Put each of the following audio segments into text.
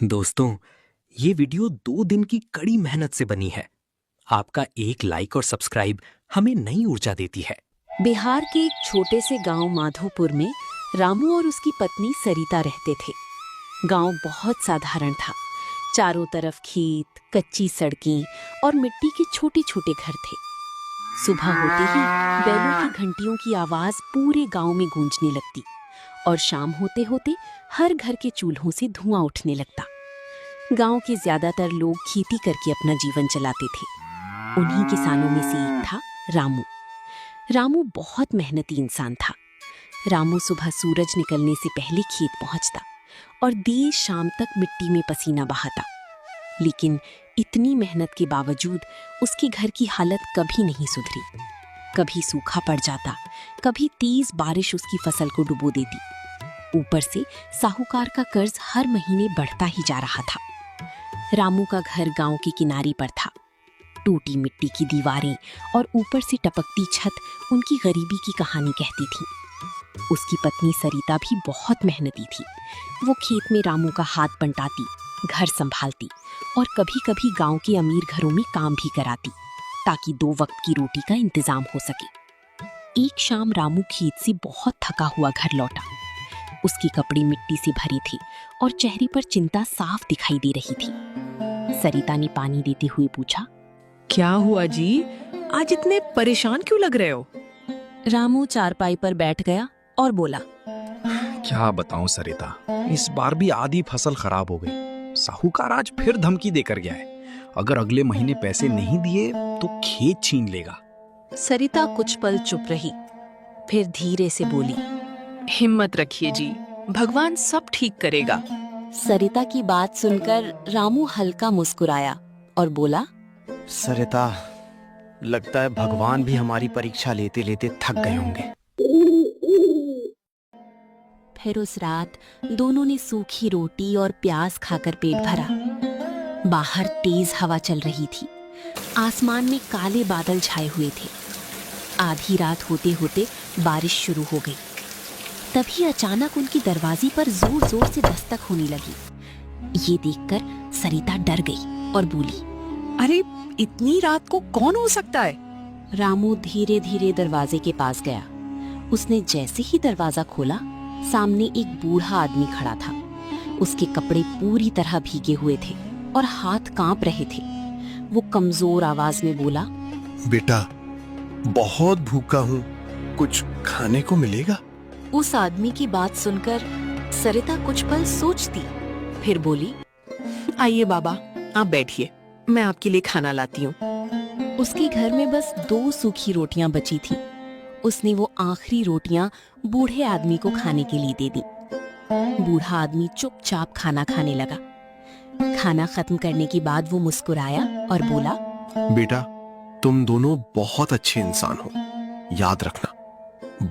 दोस्तों, ये वीडियो 2 दिन की कड़ी मेहनत से बनी है। आपका एक लाइक और सब्सक्राइब हमें नई ऊर्जा देती है। बिहार के एक छोटे से गांव माधोपुर में रामू और उसकी पत्नी सरिता रहते थे। गांव बहुत साधारण था। चारों तरफ खेत, कच्ची सड़कें और मिट्टी के छोटे छोटे घर थे। सुबह होते ही बैलों की घंटियों की आवाज पूरे गांव में गूंजने लगती और शाम होते होते हर घर के चूल्हों से धुआं उठने लगता। गांव के ज्यादातर लोग खेती करके अपना जीवन चलाते थे। उन्हीं किसानों में से एक था रामू। रामू बहुत मेहनती इंसान था। रामू सुबह सूरज निकलने से पहले खेत पहुंचता और देर शाम तक मिट्टी में पसीना बहाता। लेकिन इतनी मेहनत के बावजूद उसके घर की हालत कभी नहीं सुधरी। कभी सूखा पड़ जाता, कभी तेज बारिश उसकी फसल को डुबो देती। ऊपर से साहूकार का कर्ज हर महीने बढ़ता ही जा रहा था। रामू का घर गांव के किनारे पर था। टूटी मिट्टी की दीवारें और ऊपर से टपकती छत उनकी गरीबी की कहानी कहती थी। उसकी पत्नी सरिता भी बहुत मेहनती थी। वो खेत में रामू का हाथ बंटाती, घर संभालती और कभी-कभी गांव के अमीर घरों में काम भी कराती, ताकि 2 वक्त की रोटी का इंतजाम हो सके। एक शाम रामू खेत से बहुत थका हुआ घर लौटा। उसके कपड़े मिट्टी से भरे थे और चेहरे पर चिंता साफ दिखाई दे रही थी। सरिता ने पानी देते हुए पूछा, क्या हुआ जी? आज इतने परेशान क्यों लग रहे हो? रामू चारपाई पर बैठ गया और बोला, क्या बताऊं सरिता, इस बार भी आधी फसल खराब हो गई। साहूकार आज फिर धमकी देकर गया है। अगर अगले महीने पैसे नहीं दिए तो खेत छीन लेगा। सरिता कुछ पल चुप रही, फिर धीरे से बोली, हिम्मत रखिए जी, भगवान सब ठीक करेगा। सरिता की बात सुनकर रामू हल्का मुस्कुराया और बोला, सरिता, लगता है भगवान भी हमारी परीक्षा लेते लेते थक गए होंगे। फिर उस रात दोनों ने सूखी रोटी और प्याज खाकर पेट भरा। बाहर तेज हवा चल रही थी। आसमान में काले बादल छाए हुए थे। आधी रात होते होते बारिश शुरू हो गई। तभी अचानक उनकी दरवाजे पर जोर जोर से दस्तक होने लगी। ये देखकर सरिता डर गई और बोली, अरे इतनी रात को कौन हो सकता है? रामू धीरे धीरे दरवाजे के पास गया। उसने जैसे ही दरवाजा खोला, सामने एक बूढ़ा आदमी खड़ा था। उसके कपड़े पूरी तरह भीगे हुए थे और हाथ कांप रहे थे। वो कमजोर आवाज में बोला, बेटा, बहुत भूखा हूँ, कुछ खाने को मिलेगा? उस आदमी की बात सुनकर सरिता कुछ पल सोचती, फिर बोली, आइए बाबा, आप बैठिए, मैं आपके लिए खाना लाती हूँ। उसके घर में बस 2 सूखी रोटियां बची थी। उसने वो आखिरी रोटियां बूढ़े आदमी को खाने के लिए दे दी। बूढ़ा आदमी चुपचाप खाना खाने लगा। खाना खत्म करने के बाद वो मुस्कुराया और बोला, बेटा, तुम दोनों बहुत अच्छे इंसान हो। याद रखना,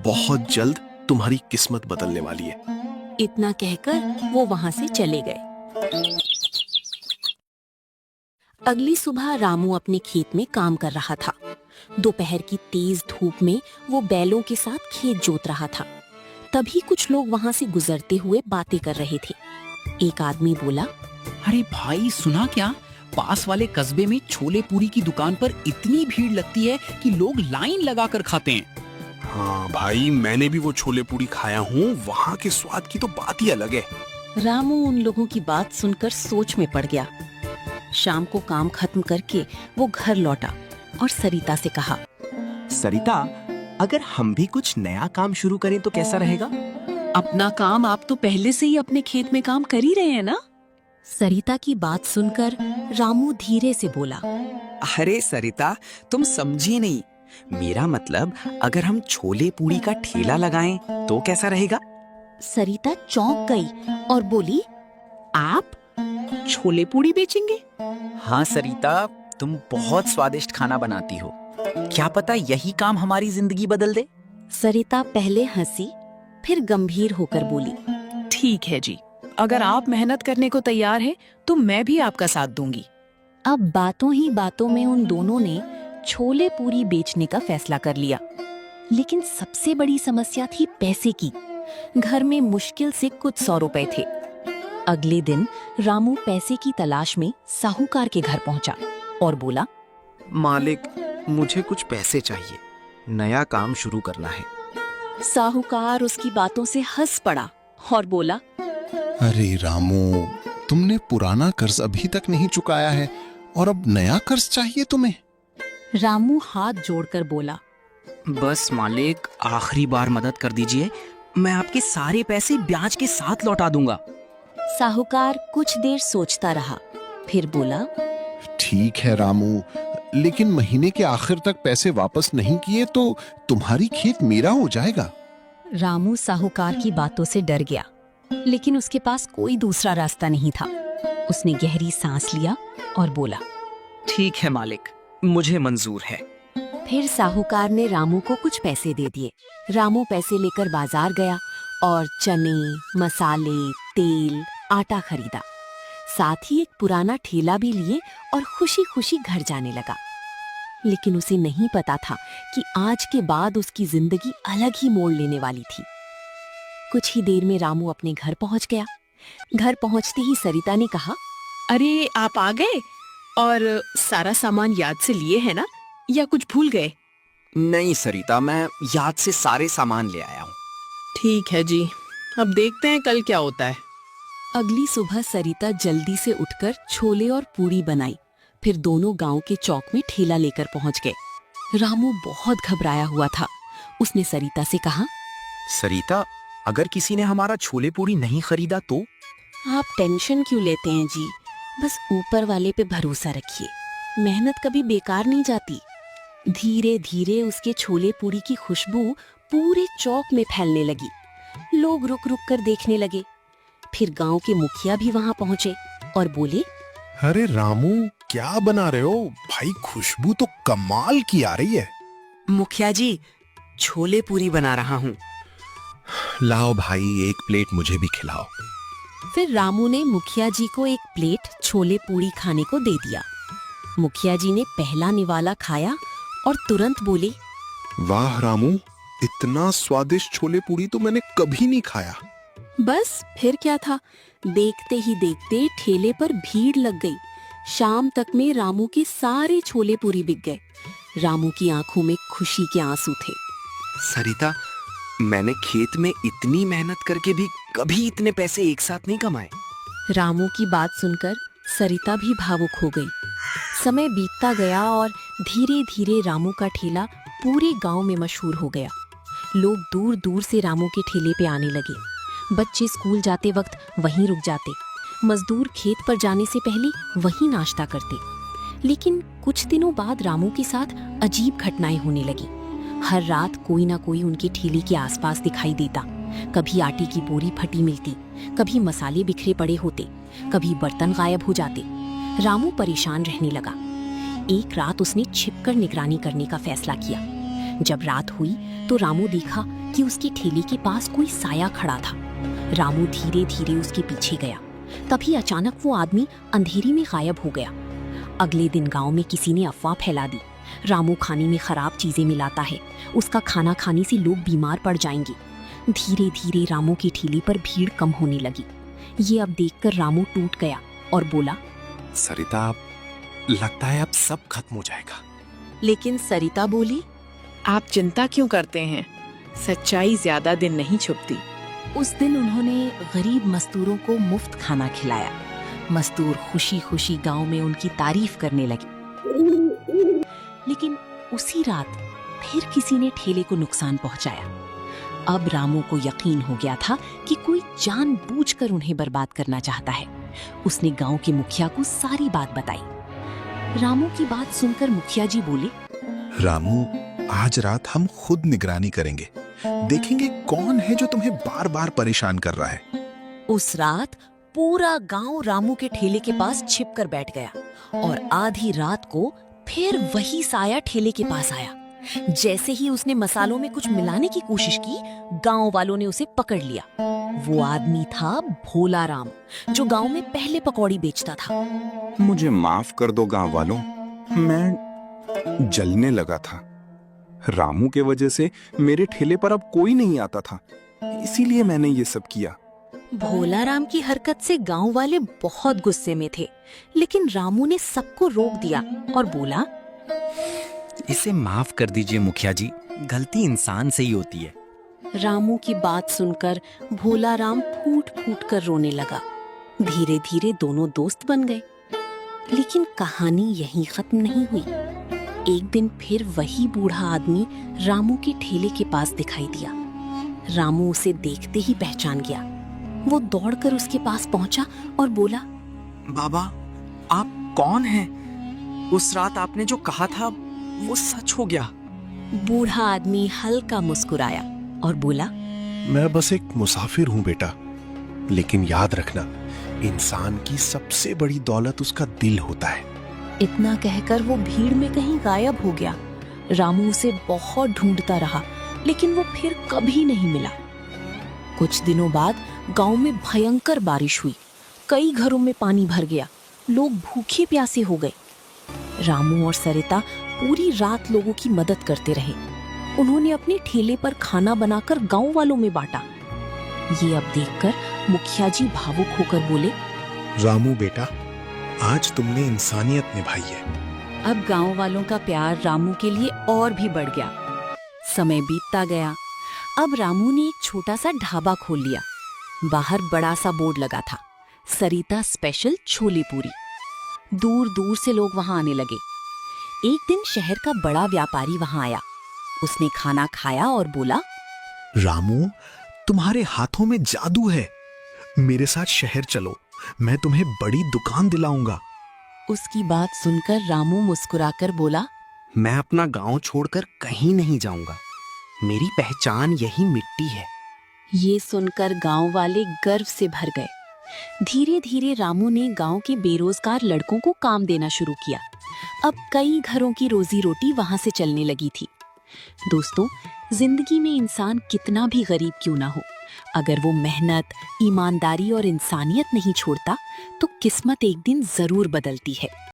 बहुत जल्द तुम्हारी किस्मत बदलने वाली है। इतना कहकर वो वहां से चले गए। अगली सुबह रामू अपने खेत में काम कर रहा था। दोपहर की तेज धूप में वो बैलों के साथ खेत जोत रहा था। तभी कुछ लोग वहां से गुजरते हुए बातें कर रहे थे। एक आदमी बोला, अरे भाई, सुना क्या? पास वाले कस्बे में छोले पूरी की दुकान पर इतनी भीड़ लगती है कि लोग लाइन लगाकर खाते हैं। हाँ भाई, मैंने भी वो छोले पूरी खाया हूँ। वहाँ के स्वाद की तो बात ही अलग है। रामू उन लोगों की बात सुनकर सोच में पड़ गया। शाम को काम खत्म करके वो घर लौटा और सरिता से कहा, सरिता, अगर हम भी कुछ नया काम शुरू करें तो कैसा रहेगा? अपना काम आप तो पहले से ही अपने खेत में काम कर ही रहे हैं ना? सरिता की बात सुनकर रामू धीरे से बोला, अरे सरिता, तुम समझी नहीं। मेरा मतलब, अगर हम छोले पूरी का ठेला लगाएं तो कैसा रहेगा? सरिता चौंक गई और बोली, आप छोले पूरी बेचेंगे? हाँ सरिता, तुम बहुत स्वादिष्ट खाना बनाती हो। क्या पता यही काम हमारी जिंदगी बदल दे। सरिता पहले हंसी, फिर गंभीर होकर बोली, ठीक है जी, अगर आप मेहनत करने को तैयार हैं तो मैं भी आपका साथ दूंगी। अब बातों ही बातों में उन दोनों ने छोले पूरी बेचने का फैसला कर लिया। लेकिन सबसे बड़ी समस्या थी पैसे की। घर में मुश्किल से कुछ 100 रुपए थे। अगले दिन रामू पैसे की तलाश में साहूकार के घर पहुंचा और बोला, मालिक, मुझे कुछ पैसे चाहिए, नया काम शुरू करना है। साहूकार उसकी बातों से हंस पड़ा और बोला, अरे रामू, तुमने पुराना कर्ज अभी तक नहीं चुकाया है और अब नया कर्ज चाहिए तुम्हें? रामू हाथ जोड़कर बोला, बस मालिक, आखिरी बार मदद कर दीजिए, मैं आपके सारे पैसे ब्याज के साथ लौटा दूंगा। साहूकार कुछ देर सोचता रहा, फिर बोला, ठीक है रामू, लेकिन महीने के आखिर तक पैसे वापस नहीं किए तो तुम्हारी खेत मेरा हो जाएगा। रामू साहूकार की बातों से डर गया, लेकिन उसके पास कोई दूसरा रास्ता नहीं था। उसने गहरी सांस लिया और बोला, ठीक है मालिक, मुझे मंजूर है। फिर साहूकार ने रामू को कुछ पैसे दे दिए। रामू पैसे लेकर बाजार गया और चने, मसाले, तेल, आटा खरीदा। साथ ही एक पुराना ठेला भी लिए और खुशी खुशी घर जाने लगा। लेकिन उसे नहीं पता था कि आज के बाद उसकी जिंदगी अलग ही मोड़ लेने वाली थी। कुछ ही देर में रामू अपने घर पहुंच गया। घर पहुंचते ही सरिता ने कहा, अरे आप आ गए और सारा सामान याद से लिए है ना, या कुछ भूल गए? नहीं सरिता, मैं याद से सारे सामान ले आया हूँ। ठीक है जी, अब देखते हैं कल क्या होता है। अगली सुबह सरिता जल्दी से उठकर छोले और पूरी बनाई। फिर दोनों गांव के चौक में ठेला लेकर पहुंच गए। रामू बहुत घबराया हुआ था। उसने सरिता से कहा, सरिता, अगर किसी ने हमारा छोले पूरी नहीं खरीदा तो? आप टेंशन क्यों लेते हैं जी, बस ऊपर वाले पे भरोसा रखिए, मेहनत कभी बेकार नहीं जाती। धीरे धीरे उसके छोले पूरी की खुशबू पूरे चौक में फैलने लगी। लोग रुक रुक कर देखने लगे। फिर गांव के मुखिया भी वहां पहुंचे और बोले, अरे रामू, क्या बना रहे हो भाई? खुशबू तो कमाल की आ रही है। मुखिया जी, छोले पूरी बना रहा हूँ। लाओ भाई, एक प्लेट मुझे भी खिलाओ। फिर रामू ने मुखिया जी को एक प्लेट छोले पूरी खाने को दे दिया। मुखिया जी ने पहला निवाला खाया और तुरंत बोले, वाह रामू, इतना स्वादिष्ट छोले पूरी तो मैंने कभी नहीं खाया। बस फिर क्या था, देखते ही देखते ठेले पर भीड़ लग गई। शाम तक में रामू के सारे छोले पूरी बिक गए। रामू की आंखों में खुशी के आंसू थे। सरिता, मैंने खेत में इतनी मेहनत करके भी कभी इतने पैसे एक साथ नहीं कमाए। रामू की बात सुनकर सरिता भी भावुक हो गई। समय बीतता गया और धीरे धीरे रामू का ठेला पूरे गांव में मशहूर हो गया। लोग दूर दूर से रामू के ठेले पे आने लगे। बच्चे स्कूल जाते वक्त वहीं रुक जाते। मजदूर खेत पर जाने से पहले वहीं नाश्ता करते। लेकिन कुछ दिनों बाद रामू के साथ अजीब घटनाएं होने लगी। हर रात कोई ना कोई उनके ठेले के आसपास दिखाई देता। कभी आटे की बोरी फटी मिलती, कभी मसाले बिखरे पड़े होते, कभी बर्तन गायब हो जाते। रामू परेशान रहने लगा। एक रात उसने छिपकर निगरानी करने का फैसला किया। जब रात हुई तो रामू देखा कि उसके ठेले के पास कोई साया खड़ा था। रामू धीरे धीरे उसके पीछे गया। तभी अचानक वो आदमी अंधेरी में गायब हो गया। अगले दिन गांव में किसी ने अफवाह फैला दी, रामू खाने में खराब चीजें मिलाता है, उसका खाना खाने से लोग बीमार पड़ जाएंगे। धीरे धीरे रामू की ठेले पर भीड़ कम होने लगी। ये अब देखकर रामू टूट गया और बोला, सरिता, लगता है अब सब खत्म हो जाएगा। लेकिन सरिता बोली, आप चिंता क्यों करते हैं, सच्चाई ज्यादा दिन नहीं छुपती। उस दिन उन्होंने गरीब मजदूरों को मुफ्त खाना खिलाया। मजदूर खुशी खुशी गांव में उनकी तारीफ करने लगे। लेकिन उसी रात फिर किसी ने ठेले को नुकसान पहुंचाया। अब रामू को यकीन हो गया था कि कोई जानबूझकर उन्हें बर्बाद करना चाहता है। उसने गांव के मुखिया को सारी बात बताई। रामू की बात सुनकर मुखिया जी बोले, रामू, आज रात हम खुद निगरानी करेंगे, देखेंगे कौन है जो तुम्हें बार बार परेशान कर रहा है। उस रात पूरा गांव रामू के ठेले के पास छिपकर बैठ गया और आधी रात को फिर वही साया ठेले के पास आया। जैसे ही उसने मसालों में कुछ मिलाने की कोशिश की, गांव वालों ने उसे पकड़ लिया। वो आदमी था भोला राम, जो गांव में पहले पकौड़ी बेचता था। मुझे माफ कर दो गांव वालों, मैं जलने लगा था। रामू के वजह से मेरे ठेले पर अब कोई नहीं आता था, इसीलिए मैंने ये सब किया। भोला राम की हरकत से गांव वाले बहुत गुस्से में थे, लेकिन रामू ने सबको रोक दिया और बोला, इसे माफ कर दीजिए मुखिया जी, गलती इंसान से ही होती है। रामू की बात सुनकर भोला राम फूट फूट कर रोने लगा। धीरे धीरे दोनों दोस्त बन गए। लेकिन कहानी यहीं खत्म नहीं हुई। एक दिन फिर वही बूढ़ा आदमी रामू के ठेले के पास दिखाई दिया। रामू उसे देखते ही पहचान गया। वो दौड़कर उसके पास पहुंचा और बोला, बाबा, आप कौन हैं? उस रात आपने जो कहा था वो सच हो गया। बूढ़ा आदमी हल्का मुस्कुराया और बोला, मैं बस एक मुसाफिर हूं बेटा, लेकिन याद रखना, इंसान की सबसे बड़ी दौलत उसका दिल होता है। इतना कहकर वो भीड़ में कहीं गायब हो गया। रामू उसे बहुत ढूंढता रहा, लेकिन वो फिर कभी नहीं मिला। कुछ दिनों बाद गांव में भयंकर बारिश हुई। कई घरों में पानी भर गया। लोग भूखे प्यासे हो गए। रामू और सरिता पूरी रात लोगों की मदद करते रहे। उन्होंने अपने ठेले पर खाना बनाकर गांव वालों में बांटा। ये अब देखकर मुखिया जी भावुक होकर बोले, रामू बेटा, आज तुमने इंसानियत निभाई है। अब गांव वालों का प्यार रामू के लिए और भी बढ़ गया। समय बीतता गया। अब रामू ने एक छोटा सा ढाबा खोल लिया। बाहर बड़ा सा बोर्ड लगा था, सरिता स्पेशल छोले पूरी। दूर दूर से लोग वहां आने लगे। एक दिन शहर का बड़ा व्यापारी वहां आया। उसने खाना खाया और बोला, रामू, तुम्हारे हाथों में जादू है। मेरे साथ शहर चलो, मैं तुम्हें बड़ी दुकान दिलाऊंगा। उसकी बात सुनकर रामू मुस्कुराकर बोला, मैं अपना गांव छोड़कर कहीं नहीं जाऊंगा। मेरी पहचान यही मिट्टी है। ये सुनकर गांव वाले गर्व से भर गए। धीरे धीरे रामू ने गांव के बेरोजगार लड़कों को काम देना शुरू किया। अब कई घरों की रोजी रोटी वहां से चलने लगी थी। दोस्तों, जिंदगी में इंसान कितना भी गरीब क्यों ना हो, अगर वो मेहनत, ईमानदारी और इंसानियत नहीं छोड़ता, तो किस्मत एक दिन जरूर बदलती है।